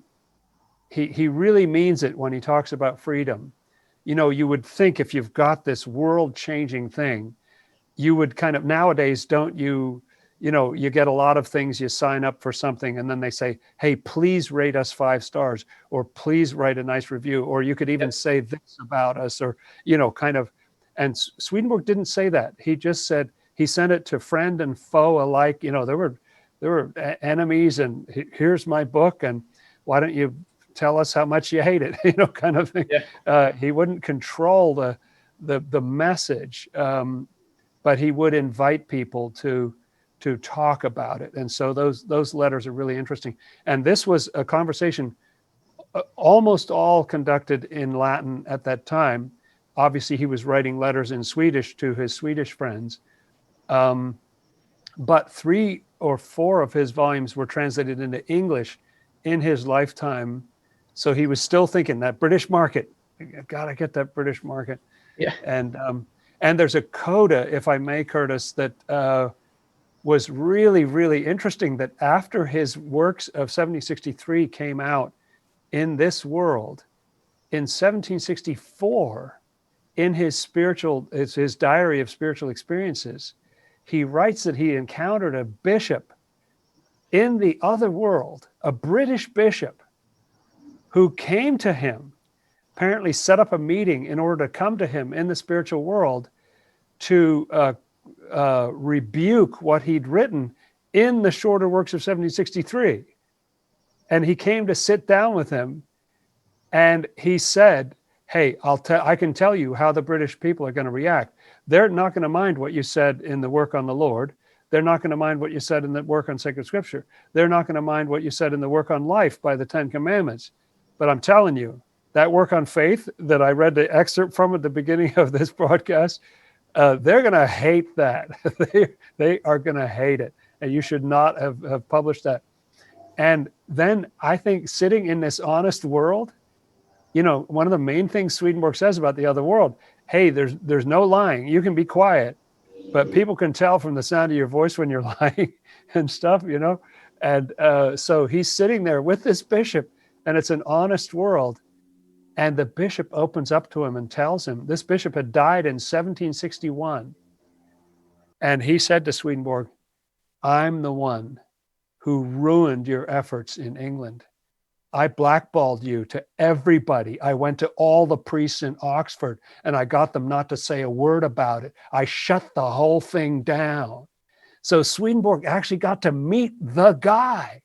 means it when he talks about freedom. You would think if you've got this world-changing thing, you would kind of, nowadays, don't you, you get a lot of things, you sign up for something and then they say, hey, please rate us 5 stars, or please write a nice review, or you could even say this about us, or, kind of. And Swedenborg didn't say that. He just said, he sent it to friend and foe alike. There were enemies, and here's my book, and why don't you tell us how much you hate it, kind of thing. Yeah. He wouldn't control the message, but he would invite people to to talk about it. And so those letters are really interesting. And this was a conversation almost all conducted in Latin at that time. Obviously, he was writing letters in Swedish to his Swedish friends. But 3 or 4 of his volumes were translated into English in his lifetime. So he was still thinking that British market, I've got to get that British market. Yeah. And there's a coda, if I may, Curtis, that was really, really interesting, that after his works of 1763 came out in this world, in 1764, in his diary of spiritual experiences, he writes that he encountered a bishop in the other world, a British bishop, who came to him, apparently set up a meeting in order to come to him in the spiritual world to rebuke what he'd written in the shorter works of 1763. And he came to sit down with him, and he said, hey, I can tell you how the British people are going to react. They're not going to mind what you said in the work on the Lord. They're not going to mind what you said in the work on sacred scripture. They're not going to mind what you said in the work on life by the 10 Commandments. But I'm telling you, that work on faith that I read the excerpt from at the beginning of this broadcast, they're going to hate that. They are going to hate it. And you should not have published that. And then I think sitting in this honest world, you know, one of the main things Swedenborg says about the other world, hey, there's no lying. You can be quiet, but people can tell from the sound of your voice when you're lying and stuff, you know. And so he's sitting there with this bishop, and it's an honest world. And the bishop opens up to him and tells him, this bishop had died in 1761. And he said to Swedenborg, I'm the one who ruined your efforts in England. I blackballed you to everybody. I went to all the priests in Oxford, and I got them not to say a word about it. I shut the whole thing down. So Swedenborg actually got to meet the guy.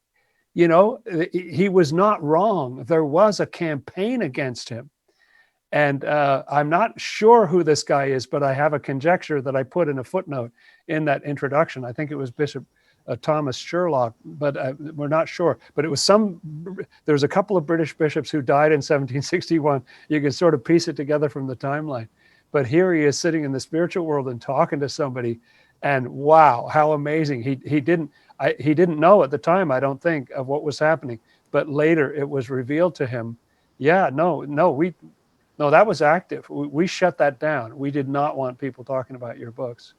You know, he was not wrong. There was a campaign against him. And I'm not sure who this guy is, but I have a conjecture that I put in a footnote in that introduction. I think it was Bishop Thomas Sherlock, but we're not sure. But it was there's a couple of British bishops who died in 1761. You can sort of piece it together from the timeline. But here he is sitting in the spiritual world and talking to somebody, and wow, how amazing. He didn't know at the time, I don't think, of what was happening, but later it was revealed to him. Yeah, no, that was active. We shut that down. We did not want people talking about your books.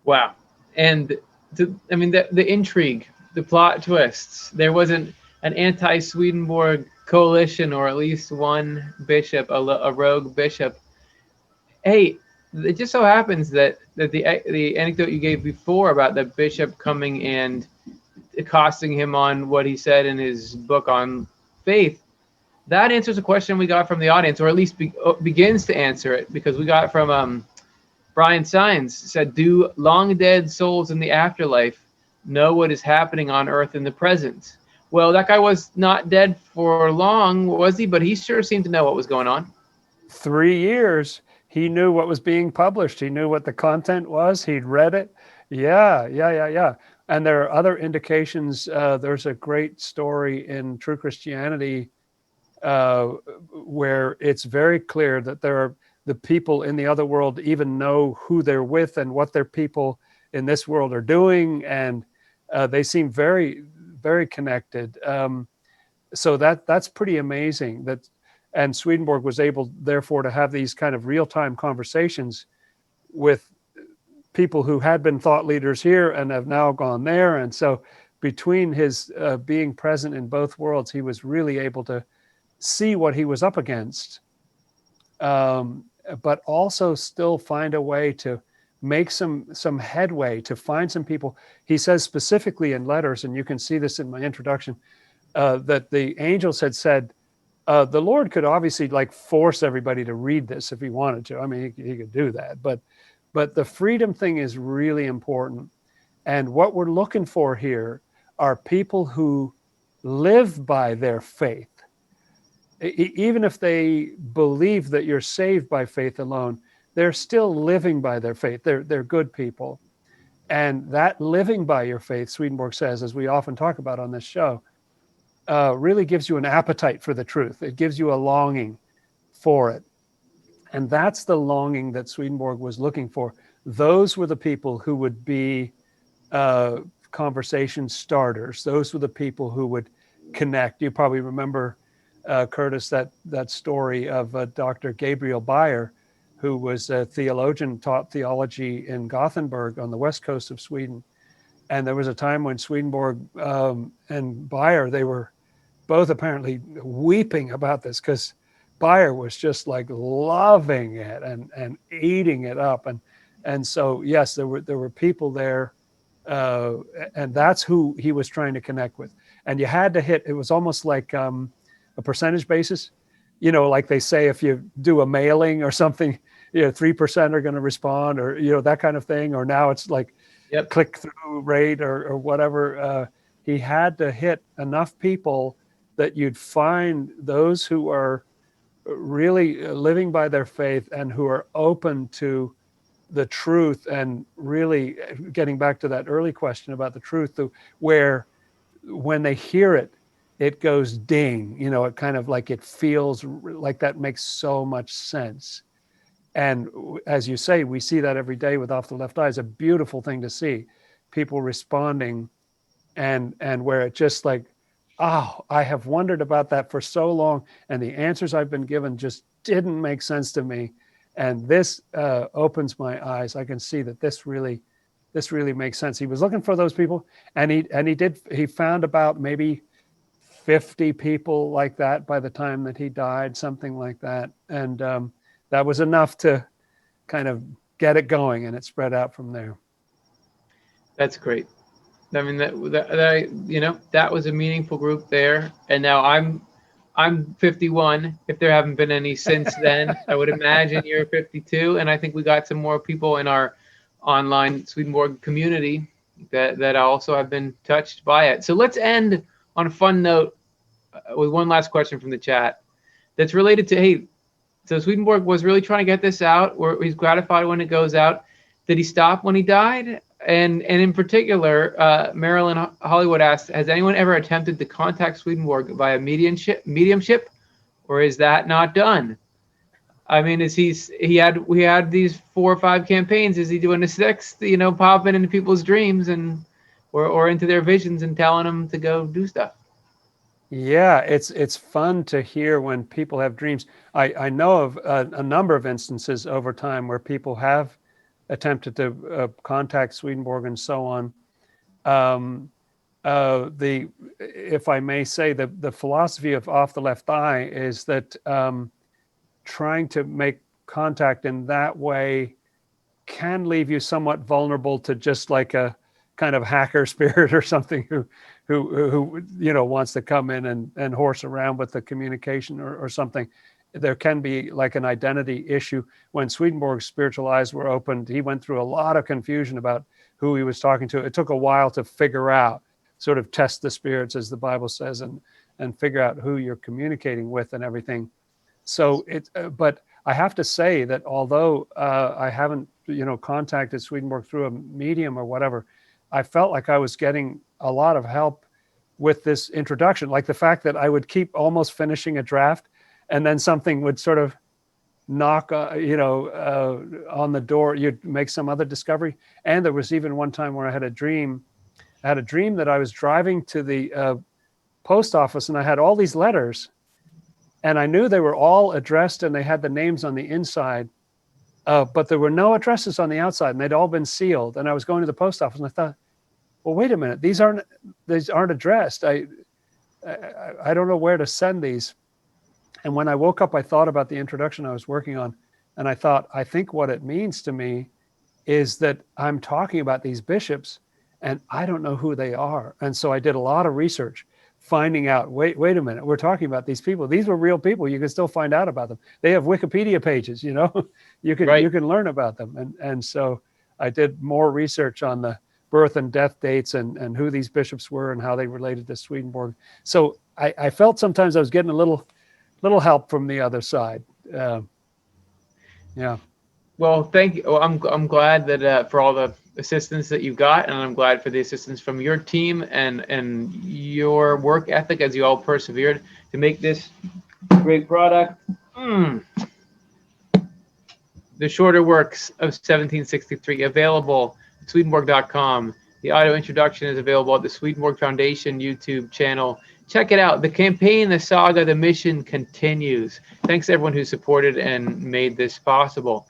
Wow. And the intrigue, the plot twists. There wasn't an anti-Swedenborg coalition, or at least one bishop, a rogue bishop. Hey, it just so happens that the anecdote you gave before about the bishop coming and accosting him on what he said in his book on faith, that answers a question we got from the audience, or at least begins to answer it, because we got from Brian Sines. Said, do long dead souls in the afterlife know what is happening on earth in the present? Well, that guy was not dead for long, was he? But he sure seemed to know what was going on. 3 years. He knew what was being published. He knew what the content was. He'd read it. Yeah. And there are other indications. There's a great story in True Christianity where it's very clear that the people in the other world even know who they're with and what their people in this world are doing. And they seem very, very connected. So that's pretty amazing. And Swedenborg was able, therefore, to have these kind of real-time conversations with people who had been thought leaders here and have now gone there. And so between his being present in both worlds, he was really able to see what he was up against, but also still find a way to make some headway, to find some people. He says specifically in letters, and you can see this in my introduction, that the angels had said, the Lord could obviously force everybody to read this if he wanted to. I mean, he could do that, but the freedom thing is really important. And what we're looking for here are people who live by their faith. Even if they believe that you're saved by faith alone, they're still living by their faith. They're good people. And that living by your faith, Swedenborg says, as we often talk about on this show, really gives you an appetite for the truth. It gives you a longing for it. And that's the longing that Swedenborg was looking for. Those were the people who would be conversation starters. Those were the people who would connect. You probably remember, Curtis, that story of Dr. Gabriel Beyer, who was a theologian, taught theology in Gothenburg on the west coast of Sweden. And there was a time when Swedenborg and Beyer, they were both apparently weeping about this, because Beyer was just like loving it and eating it up. And so, yes, there were people there, and that's who he was trying to connect with. And you had to hit, it was almost like a percentage basis, like they say, if you do a mailing or something, 3% are going to respond, or, that kind of thing. Or now it's like click through rate or whatever. He had to hit enough people that you'd find those who are really living by their faith and who are open to the truth, and really getting back to that early question about the truth, where when they hear it, it goes ding, it kind of like, it feels like that makes so much sense. And as you say, we see that every day with Off the Left Eye. It's a beautiful thing to see people responding, and where it just like, oh, I have wondered about that for so long, and the answers I've been given just didn't make sense to me. And this opens my eyes. I can see that this really makes sense. He was looking for those people, and he found about maybe 50 people like that by the time that he died, something like that. And that was enough to kind of get it going, and it spread out from there. That's great. I mean, that was a meaningful group there. And now I'm 51. If there haven't been any since then, I would imagine you're 52. And I think we got some more people in our online Swedenborg community that also have been touched by it. So let's end on a fun note with one last question from the chat that's related to, hey, so Swedenborg was really trying to get this out, or he's gratified when it goes out. Did he stop when he died? And in particular, Marilyn Hollywood asked, has anyone ever attempted to contact Swedenborg via mediumship, or is that not done? I mean, we had these 4 or 5 campaigns. Is he doing a 6th, popping into people's dreams or into their visions and telling them to go do stuff? Yeah, it's fun to hear when people have dreams. I know of a number of instances over time where people have attempted to contact Swedenborg and so on. If I may say, the philosophy of Off the Left Eye is that trying to make contact in that way can leave you somewhat vulnerable to just like a kind of hacker spirit or something who wants to come in and horse around with the communication or something. There can be like an identity issue. When Swedenborg's spiritual eyes were opened, he went through a lot of confusion about who he was talking to. It took a while to figure out, sort of test the spirits, as the Bible says, and figure out who you're communicating with and everything. So but I have to say that although I haven't, contacted Swedenborg through a medium or whatever, I felt like I was getting a lot of help with this introduction. Like the fact that I would keep almost finishing a draft, and then something would sort of knock, on the door. You'd make some other discovery. And there was even one time where I had a dream that I was driving to the post office, and I had all these letters, and I knew they were all addressed and they had the names on the inside, but there were no addresses on the outside, and they'd all been sealed. And I was going to the post office, and I thought, well, wait a minute, these aren't addressed. I don't know where to send these. And when I woke up, I thought about the introduction I was working on, and I thought, I think what it means to me is that I'm talking about these bishops, and I don't know who they are. And so I did a lot of research, finding out, wait a minute, we're talking about these people. These were real people. You can still find out about them. They have Wikipedia pages, you can learn about them. And so I did more research on the birth and death dates and who these bishops were and how they related to Swedenborg. So I felt sometimes I was getting a little help from the other side. Yeah. Well, thank you. I'm glad that for all the assistance that you got, and I'm glad for the assistance from your team and your work ethic as you all persevered to make this great product. The Shorter Works of 1763, available at Swedenborg.com. The audio introduction is available at the Swedenborg Foundation YouTube channel. Check it out. The campaign, the saga, the mission continues. Thanks to everyone who supported and made this possible.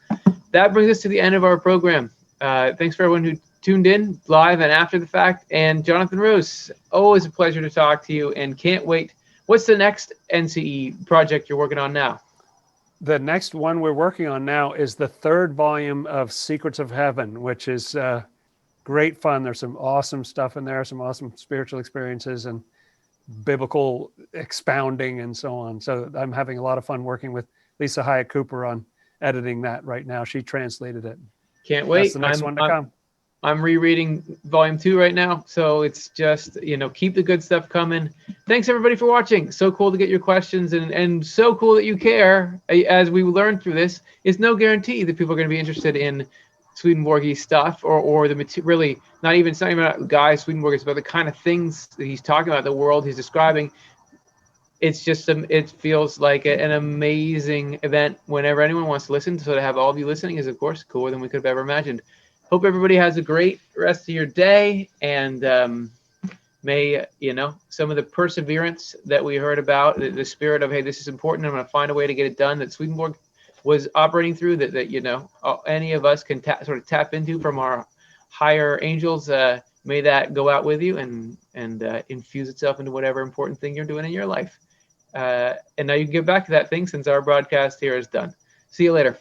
That brings us to the end of our program. Thanks for everyone who tuned in live and after the fact. And Jonathan Rose, always a pleasure to talk to you, and can't wait. What's the next NCE project you're working on now? The next one we're working on now is the 3rd volume of Secrets of Heaven, which is great fun. There's some awesome stuff in there, some awesome spiritual experiences and biblical expounding and so on. So I'm having a lot of fun working with Lisa Hyatt Cooper on editing that right now. She translated it. Can't wait. That's the next one to come. I'm rereading volume 2 right now. So it's just, keep the good stuff coming. Thanks everybody for watching. So cool to get your questions and so cool that you care. As we learned through this, it's no guarantee that people are going to be interested in Swedenborgy stuff or the really not even about Guy Swedenborg. It's about the kind of things that he's talking about, the world he's describing. It's just it feels like an amazing event whenever anyone wants to listen. So to have all of you listening is, of course, cooler than we could have ever imagined. Hope everybody has a great rest of your day, and may some of the perseverance that we heard about, the spirit of, hey, this is important, I'm going to find a way to get it done, that Swedenborg was operating through, that any of us can sort of tap into from our higher angels. May that go out with you and infuse itself into whatever important thing you're doing in your life. And now you can get back to that thing since our broadcast here is done. See you later.